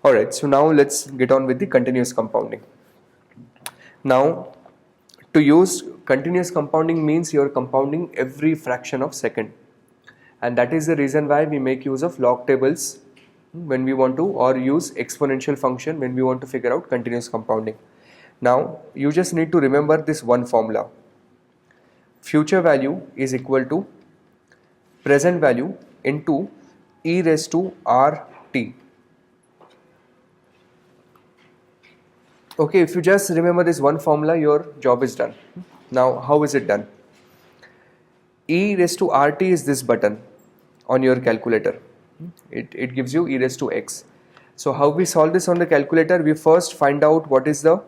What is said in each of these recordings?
Alright, so now let's get on with the continuous compounding. Now, to use continuous compounding means you're compounding every fraction of second, and that is the reason why we make use of log tables when we want to, or use exponential function when we want to figure out continuous compounding. Now, you just need to remember this one formula. Future value is equal to present value into e raised to RT. Okay, if you just remember this one formula, your job is done. Now, how is it done? E raised to RT is this button on your calculator. It gives you e raised to x. So how we solve this on the calculator? We first find out what is the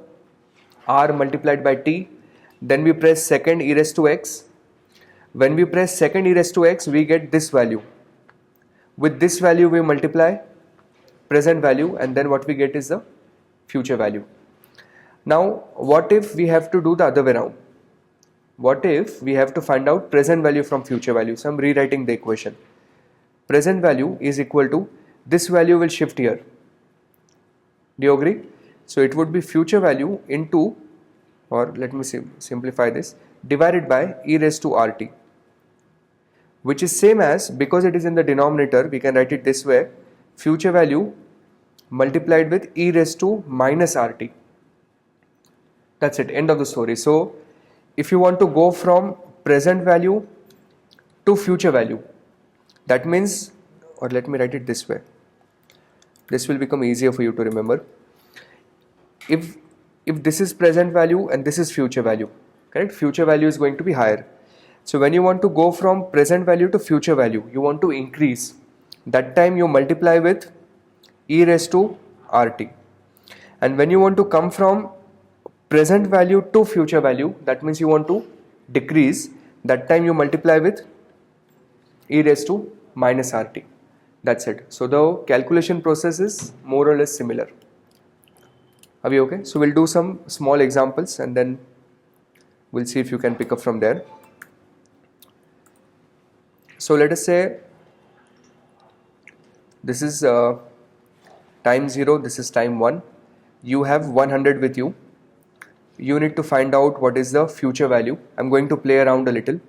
r multiplied by t. Then we press second e raised to x. When we press second e raised to x, we get this value. With this value, we multiply present value, and then what we get is the future value. Now, what if we have to do the other way around? What if we have to find out present value from future value? So I'm rewriting the equation. Present value is equal to, this value will shift here. Do you agree? So it would be future value into, or let me simplify this, divided by e raised to RT, which is same as, because it is in the denominator, we can write it this way, future value multiplied with e raised to minus RT. That's it, end of the story. So if you want to go from present value to future value, that means, or let me write it this way, this will become easier for you to remember. If this is present value and this is future value, correct? Future value is going to be higher. So when you want to go from present value to future value, you want to increase. That time you multiply with e raised to RT. And when you want to come from present value to future value, that means you want to decrease. That time you multiply with e raised to minus RT. That's it. So the calculation process is more or less similar. Are we okay? So we'll do some small examples and then we'll see if you can pick up from there. So let us say this is time 0, this is time 1. You have 100 with you. You need to find out what is the future value. I'm going to play around a little.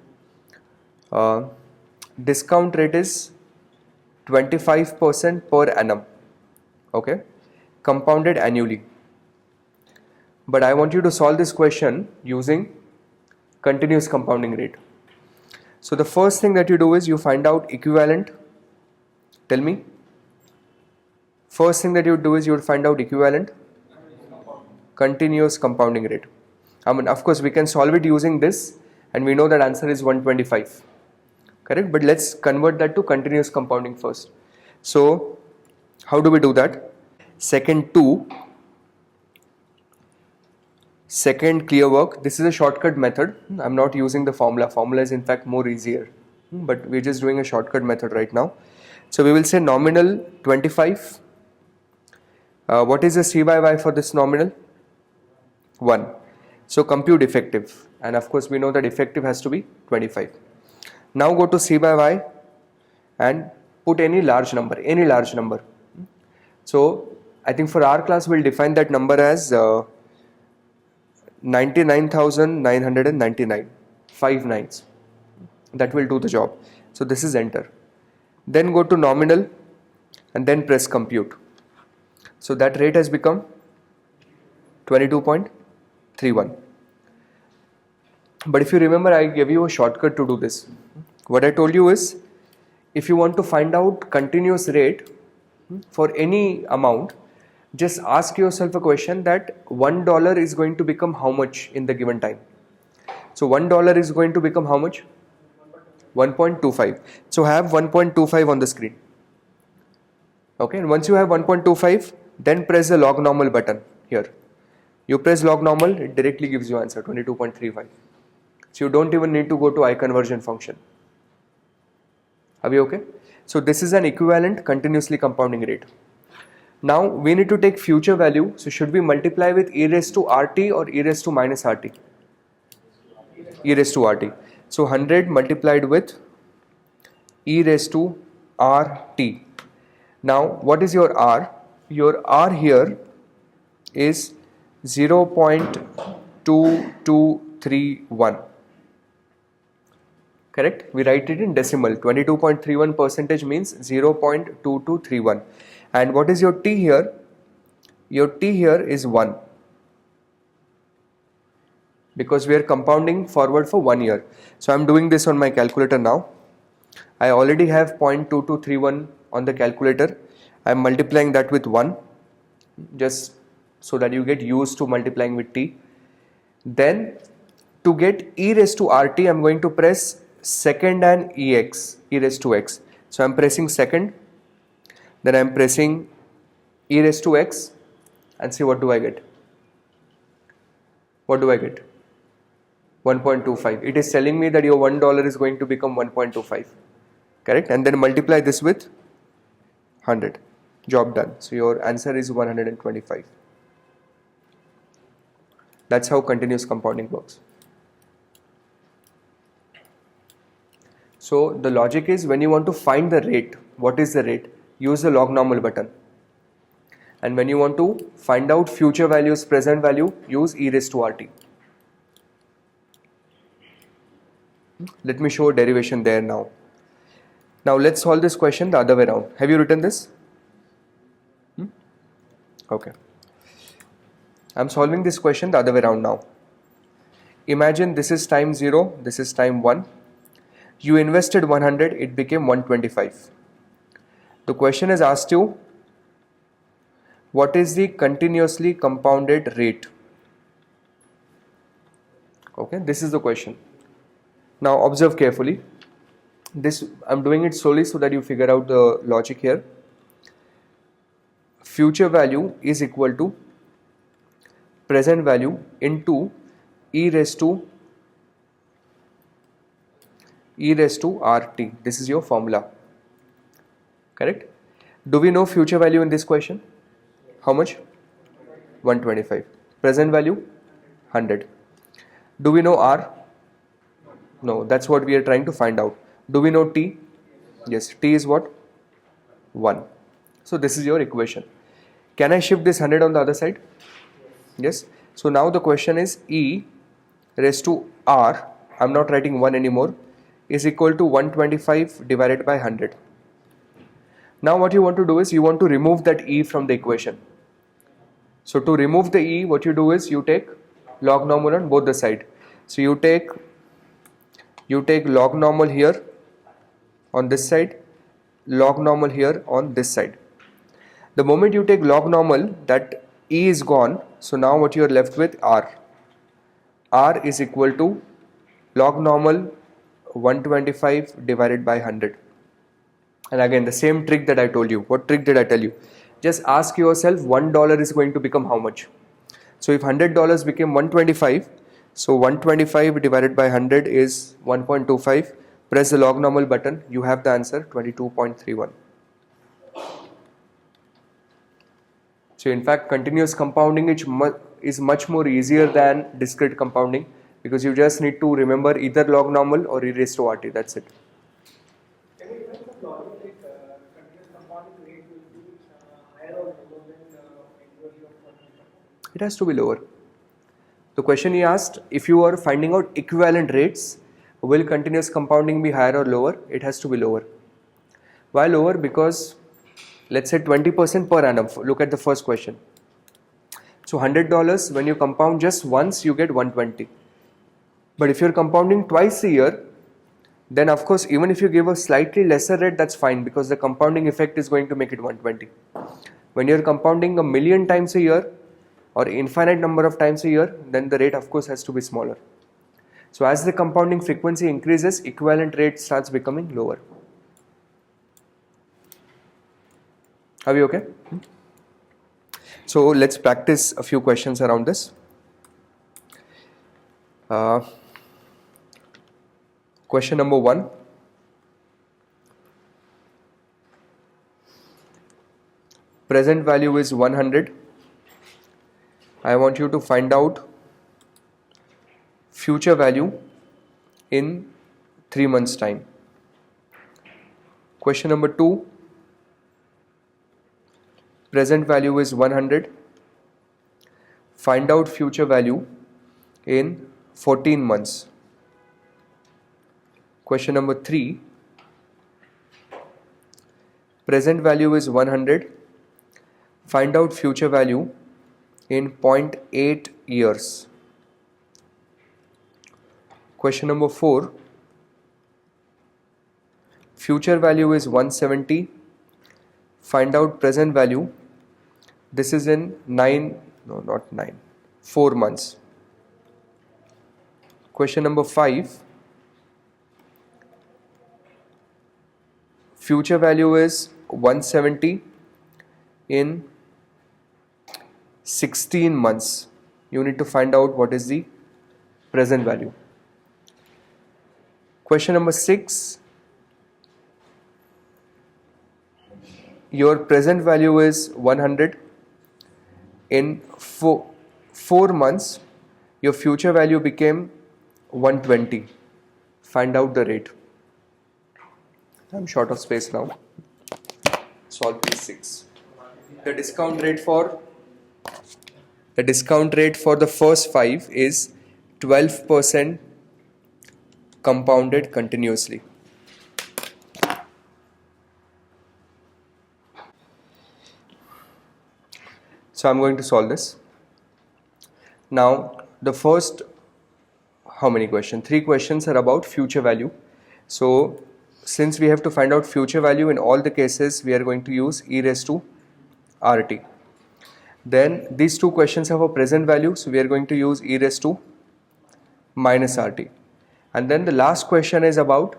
Discount rate is 25% per annum. Okay, compounded annually. But I want you to solve this question using continuous compounding rate. So the first thing that you do is you find out equivalent. Tell me. First thing that you do is you find out equivalent continuous compounding rate. I mean, of course, we can solve it using this, and we know that answer is 125. Correct? But let's convert that to continuous compounding first. So how do we do that? Second clear work. This is a shortcut method. I'm not using the formula. Formula is in fact more easier, but we're just doing a shortcut method right now. So we will say nominal 25. What is the C by Y for this nominal? 1. So compute effective, and of course we know that effective has to be 25. Now go to C by Y and put any large number, So I think for our class we'll define that number as 99,999, 5 nines. That will do the job. So this is enter. Then go to nominal and then press compute. So that rate has become 22.31. But if you remember, I gave you a shortcut to do this. What I told you is, if you want to find out continuous rate for any amount, just ask yourself a question that $1 is going to become how much in the given time. So $1 is going to become how much? 1.25. So have 1.25 on the screen. Okay, and once you have 1.25, then press the log normal button here. You press log normal, it directly gives you answer 22.35. So you don't even need to go to I conversion function. Are we okay? So this is an equivalent continuously compounding rate. Now we need to take future value. So should we multiply with e raised to RT or e raised to minus RT? E raised to RT. So 100 multiplied with e raised to RT. Now what is your R? your R here is 0.2231. Correct? We write it in decimal. 22.31% means 0.2231. And what is your T here? Your T here is 1. Because we are compounding forward for 1 year. So I'm doing this on my calculator now. I already have 0.2231 on the calculator. I'm multiplying that with 1, just so that you get used to multiplying with T. Then to get e raised to RT, I'm going to press second and EX, e raised to X. So I'm pressing second, then I'm pressing e raised to X, and see what do I get. What do I get? 1.25. It is telling me that your $1 is going to become 1.25. Correct? And then multiply this with 100. Job done. So your answer is 125. That's how continuous compounding works. So the logic is, when you want to find the rate, what is the rate? Use the log normal button. And when you want to find out future values, present value, use e raised to RT. Let me show a derivation there now. Now let's solve this question the other way around. Have you written this? Okay. I'm solving this question the other way around now. Imagine this is time 0, this is time 1. You invested 100, it became 125. The question has asked you, what is the continuously compounded rate? Okay, this is the question. Now observe carefully. This I'm doing it slowly so that you figure out the logic here. Future value is equal to present value into e raised to RT. This is your formula. Correct? Do we know future value in this question? How much? 125. Present value? 100. Do we know R? No, that's what we are trying to find out. Do we know T? Yes, T is what? 1. So this is your equation. Can I shift this 100 on the other side? Yes. So now the question is E raised to R, I'm not writing 1 anymore, is equal to 125 divided by 100. Now what you want to do is, you want to remove that E from the equation. So to remove the E, what you do is, you take log normal on both the side. So you take log normal here on this side, log normal here on this side. The moment you take log normal, that E is gone. So now what you are left with, R. R is equal to log normal 125 divided by 100. And again, the same trick that I told you. What trick did I tell you? Just ask yourself, $1 is going to become how much? So if $100 became 125, so 125 divided by 100 is 1.25. Press the log normal button, you have the answer, 22.31. So in fact, continuous compounding is much more easier than discrete compounding, because you just need to remember either log normal or e raised to RT. That's it. Can you explain the logic like continuous compounding rate will be higher or lower than inversion of continuous? It has to be lower. The question he asked, if you are finding out equivalent rates, will continuous compounding be higher or lower? It has to be lower. Why lower? Because let's say 20% per annum. Look at the first question. So $100, when you compound just once, you get 120. But if you're compounding twice a year, then of course, even if you give a slightly lesser rate, that's fine, because the compounding effect is going to make it 120. When you're compounding 1,000,000 times a year or infinite number of times a year, then the rate of course has to be smaller. So as the compounding frequency increases, equivalent rate starts becoming lower. Are we okay? So let's practice a few questions around this. Question number 1. Present value is 100. I want you to find out future value in 3 months' time. Question number 2. present value is 100. Find out future value in 14 months. Question number 3. Present value is 100. Find out future value in 0.8 years. Question number 4. Future value is 170. Find out present value. This is in 4 months. Question number 5. Future value is 170 in 16 months. You need to find out what is the present value. Question number 6. Your present value is 100. In 4 months, your future value became 120. Find out the rate. I'm short of space now. Solve these 6. The discount rate for the first 5 is 12% compounded continuously. So I'm going to solve this. Now the first, how many questions? 3 questions are about future value. So since we have to find out future value in all the cases, we are going to use e raised to RT. Then these 2 questions have a present value, so we are going to use e raised to minus RT. And then the last question is about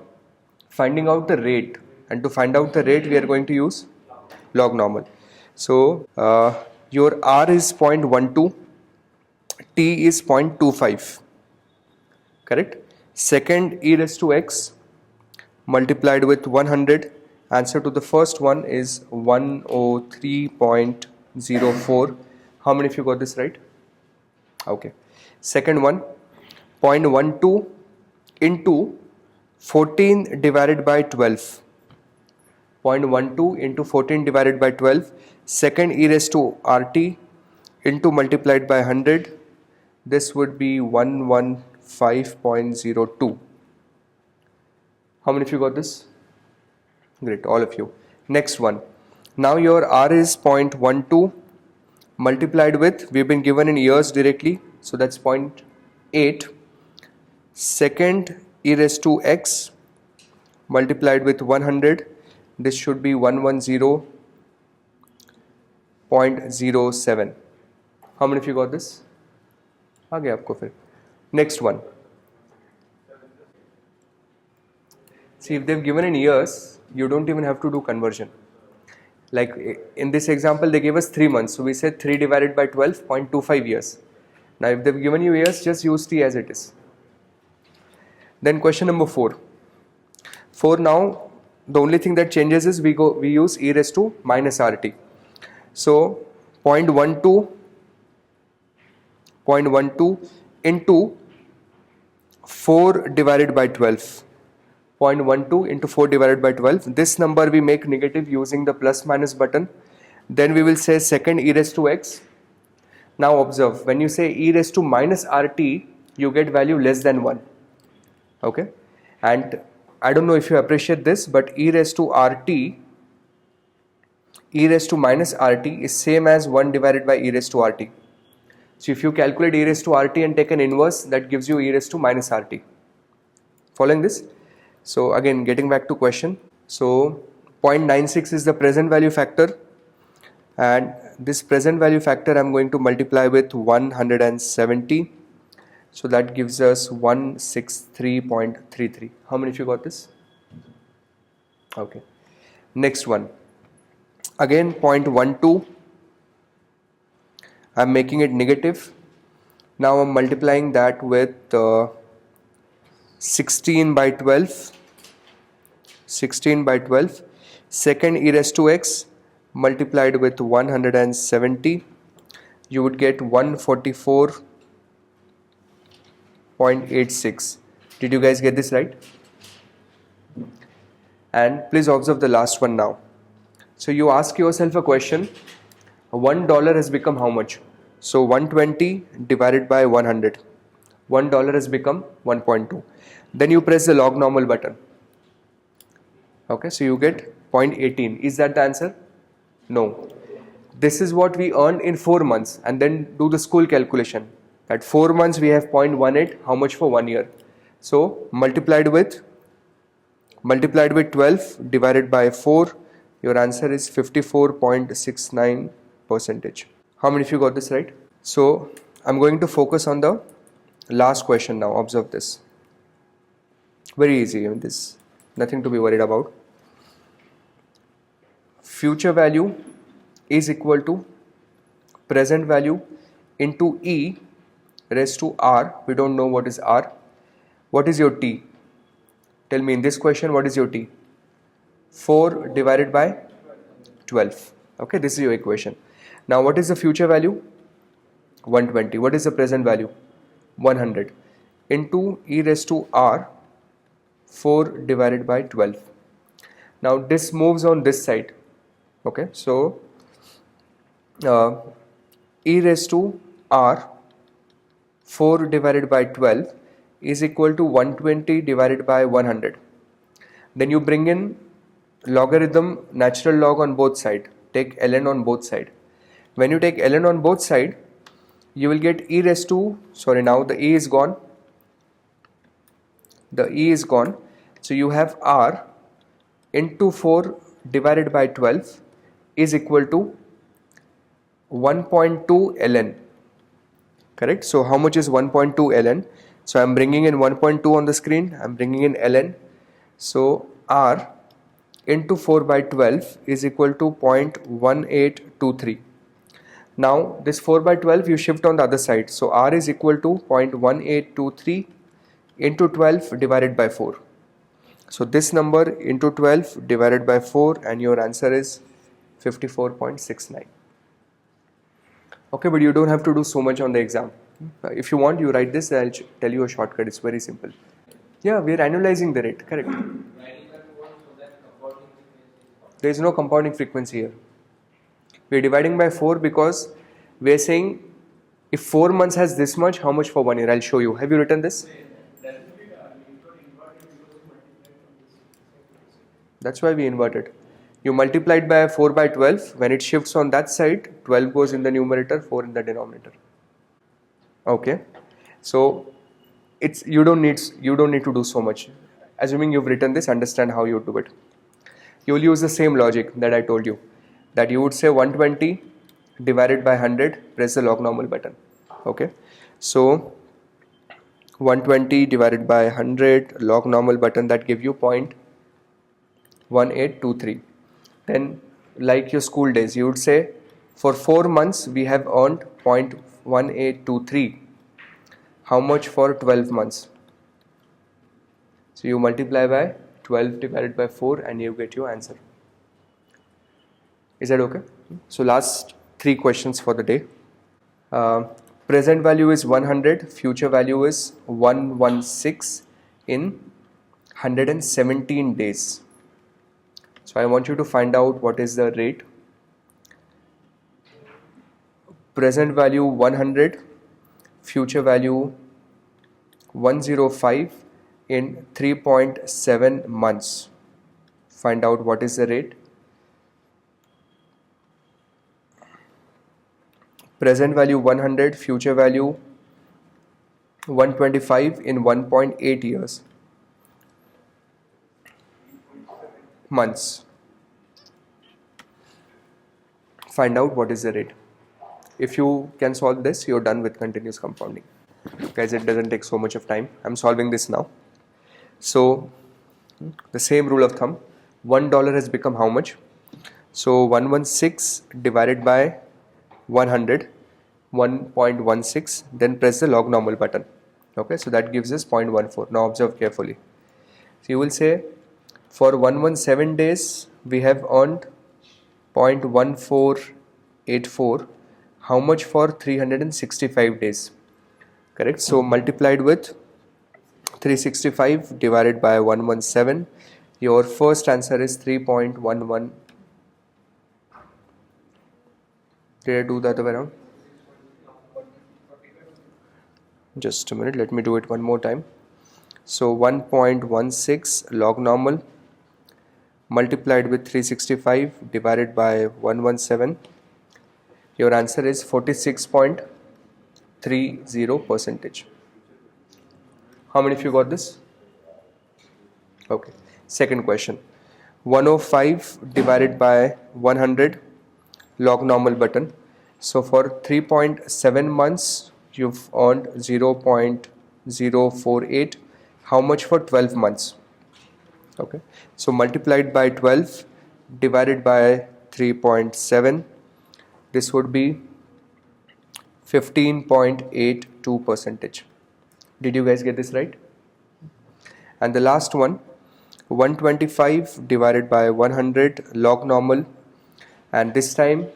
finding out the rate, and to find out the rate we are going to use log normal. So your R is 0.12, T is 0.25, correct? Second, e raised to x multiplied with 100. Answer to the first one is 103.04. How many of you got this right? Okay. Second one, 0.12 into 14 divided by 12. 0.12 into 14 divided by 12. Second, e raised to RT into multiplied by 100. This would be 115.02. How many of you got this? Great, all of you. Next one. Now your R is 0.12 multiplied with, we've been given in years directly, so that's 0.8. Second, e raised to x multiplied with 100. This should be 110.07. How many of you got this? आगे आपको फिर. Next one. See, if they've given in years, you don't even have to do conversion. Like in this example, they gave us 3 months. So we said 3 divided by 12, 0.25 years. Now if they've given you years, just use T as it is. Then question number 4. For now, the only thing that changes is we use e raised to minus RT. So 0.12 into 4 divided by 12. 0.12 into 4 divided by 12. This number we make negative using the plus minus button. Then we will say second, e raised to x. Now observe, when you say e raised to minus RT, you get value less than 1. Okay, and I don't know if you appreciate this, but e raised to RT, e raised to minus RT is same as 1 divided by e raised to RT. So if you calculate e raised to RT and take an inverse, that gives you e raised to minus RT. Following this? So again, getting back to question. So 0.96 is the present value factor, and this present value factor I'm going to multiply with 170. So that gives us 163.33. How many of you got this? Okay. Next one. Again 0.12. I'm making it negative. Now I'm multiplying that with 16 by 12. 16 by 12. Second, e raised to x multiplied with 170. You would get 144.86. Did you guys get this right? And please observe the last one now. So you ask yourself a question, $1 has become how much? So 120 divided by 100. $1 has become 1.2. Then you press the log normal button. Okay, so you get 0.18. Is that the answer? No. This is what we earned in 4 months, and then do the school calculation. At 4 months we have 0.18. How much for 1 year? So multiplied with 12 divided by 4, your answer is 54.69 percentage. How many of you got this right? So I'm going to focus on the last question now. Observe this. Very easy. This nothing to be worried about. Future value is equal to present value into e raised to r. We don't know what is r. What is your t? Tell me in this question, what is your t? 4 divided by 12. Okay, this is your equation. Now what is the future value? 120. What is the present value? 100 into e raised to r, 4 divided by 12. Now this moves on this side. Okay, so e raised to r, 4 divided by 12 is equal to 120 divided by 100. Then you bring in logarithm natural log on both sides. Take ln on both sides. When you take ln on both sides, you will get e raised to, sorry, now the e is gone. The e is gone. So you have r into 4 divided by 12 is equal to 1.2 ln. Correct? So how much is 1.2 ln? So I'm bringing in 1.2 on the screen. I'm bringing in ln. So r into 4 by 12 is equal to 0.1823. Now this 4 by 12 you shift on the other side. So r is equal to 0.1823 into 12 divided by 4. So this number into 12 divided by 4, and your answer is 54.69. Okay, but you don't have to do so much on the exam. If you want, you write this, I'll tell you a shortcut. It's very simple. Yeah, we are annualizing the rate, correct. There is no compounding frequency here. We are dividing by 4 because we are saying if 4 months has this much, how much for 1 year? I'll show you. Have you written this? That's why we inverted. You multiplied by 4 by 12. When it shifts on that side, 12 goes in the numerator, 4 in the denominator. Okay. So you don't need to do so much. Assuming you've written this, understand how you do it. You will use the same logic that I told you. That you would say 120 divided by 100, press the log normal button. Okay. So 120 divided by 100, log normal button, that give you 0.1823. Then like your school days, you would say for 4 months we have earned 0.1823. How much for 12 months? So you multiply by 12 divided by 4 and you get your answer. Is that okay? So last 3 questions for the day. Present value is 100, future value is 116 in 117 days. So I want you to find out what is the rate. Present value 100, future value 105 in 3.7 months. Find out what is the rate. Present value 100, future value 125 in 1.8 years. Months. Find out what is the rate. If you can solve this, you're done with continuous compounding. Guys, it doesn't take so much of time. I'm solving this now. So the same rule of thumb, $1 has become how much? So 116 divided by 100, 1.16, then press the log normal button. Okay, so that gives us 0.14. Now observe carefully. So you will say for 117 days we have earned 0.1484. How much for 365 days? Correct. So multiplied with 365 divided by 117, your first answer is 3.11. Did I do the other way around? Just a minute, let me do it one more time. So 1.16 log normal multiplied with 365 divided by 117. Your answer is 46.30%. How many of you got this? Okay. Second question. 105 divided by 100 log normal button. So for 3.7 months you've earned 0.048. How much for 12 months? Okay, so multiplied by 12 divided by 3.7, this would be 15.82%. Did you guys get this right? And the last one, 125 divided by 100 log normal, and this time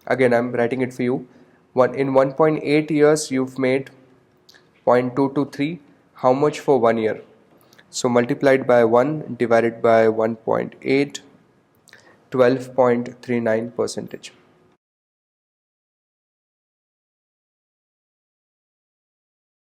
again I'm writing it for you. In 1.8 years you've made 0.223. How much for 1 year? So multiplied by 1 divided by 1.8, 12.39%.